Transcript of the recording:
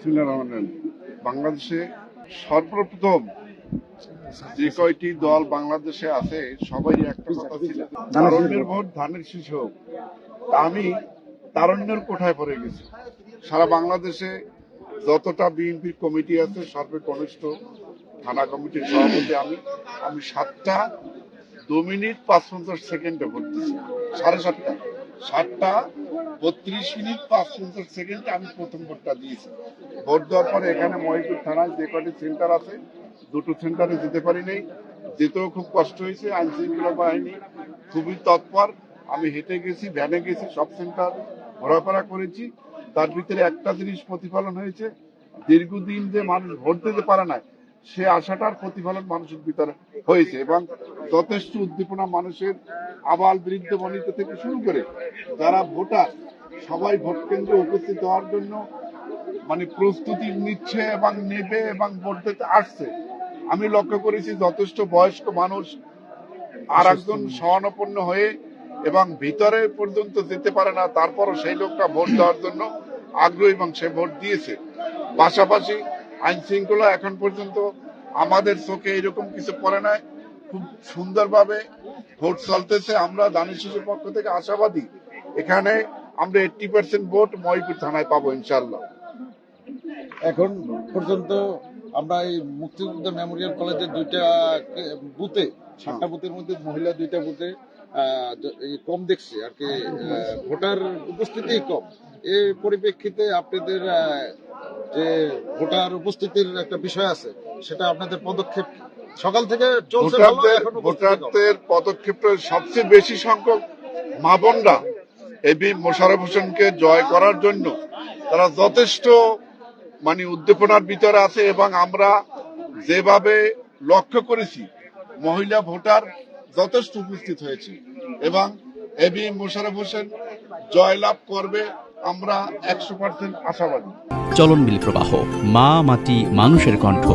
বিসমিল্লাহির রহমানির রহিম। বাংলাদেশে সর্বপ্রথম যে কয়টি দল বাংলাদেশে আছে সবাই একটা কথা ছিল, তারুণ্যের ভোট ধানের শীষ হোক। তা আমি তারুণ্যের কোঠায় পড়ে গেছি। সারা বাংলাদেশে যতটা বিএনপি কমিটি আছে সর্বকনিষ্ঠ থানা কমিটির সভাপতি আমি 7টা 2 মিনিট 55 সেকেন্ডে ভোট দিচ্ছি। 7:30 7:32 মিনিট 55 সেকেন্ডে আমি প্রথম ভোটটা দিয়েছি। ভোট দেওয়ার পরে এখানে মহিপুর থানায় যে কটি সেন্টার আছে, দুটো সেন্টারে যেতে পারি নাই, যেতেও খুব কষ্ট হয়েছে। আইন শৃঙ্খলা বাহিনী খুবই তৎপর। আমি হেঁটে গেছি, ভ্যানে গেছি, সব সেন্টার ঘোরাফেরা করেছি। তার ভিতরে একটা জিনিস প্রতিফলন হয়েছে, দীর্ঘদিন যে মানুষ ভোট দিতে পারে না সে আশাটার প্রতিফলন মানুষের ভিতরে হয়েছে, এবং যথেষ্ট উদ্দীপনা মানুষের আবাল বৃদ্ধ বনিতা থেকে শুরু করে যারা ভোটার সবাই ভোট কেন্দ্রে উপস্থিত হওয়ার জন্য প্রস্তুতি নিচ্ছে এবং নেবে এবং ভোট দিতে আসছে। আমি লক্ষ্য করেছি যথেষ্ট বয়স্ক মানুষ আর একজন সহানুপন্ন হয়ে এবং ভিতরে পর্যন্ত যেতে পারে না, তারপরও সেই লোকটা ভোট দেওয়ার জন্য আগ্রহী এবং সে ভোট দিয়েছে। পাশাপাশি আইন শৃঙ্খলা এখন পর্যন্ত আমাদের চোখে এরকম কিছু পড়ে নাই, খুব সুন্দরভাবে ভোট চলতেছে। আমরা ধানের শীষের পক্ষ থেকে আশাবাদী এখানে আমরা 80% ভোট মহিপুর থানায় পাবো ইনশাল্লাহ। এখন পর্যন্ত আমরা এই মুক্তিযুদ্ধ মেমোরিয়াল কলেজের 2টা বুথে, 7টা বুথের মধ্যে মহিলা 2টা বুথে কম দেখছি আর কি, ভোটার উপস্থিতি কম। এই পরিপ্রেক্ষিতে আপনাদের যে ভোটার উপস্থিতির একটা বিষয় আছে, সেটা আপনাদের পদক্ষেপ সকাল থেকে চলছে। ভোটারদের পদক্ষেপটা সবচেয়ে বেশি সংখ্যক মা বোনরা এবি মোশাররফ হোসেনকে জয় করার জন্য তারা যথেষ্ট উদ্দীপনার ভিতরে আছে, এবং আমরা যেভাবে লক্ষ্য করেছি মহিলা ভোটার যথেষ্ট উপস্থিত হয়েছে এবং এবি মোশাররফ হোসেন জয়লাভ করবে, আমরা 100% আশাবাদী। চলনবিল প্রবাহ, মা মাটি মানুষের কণ্ঠ।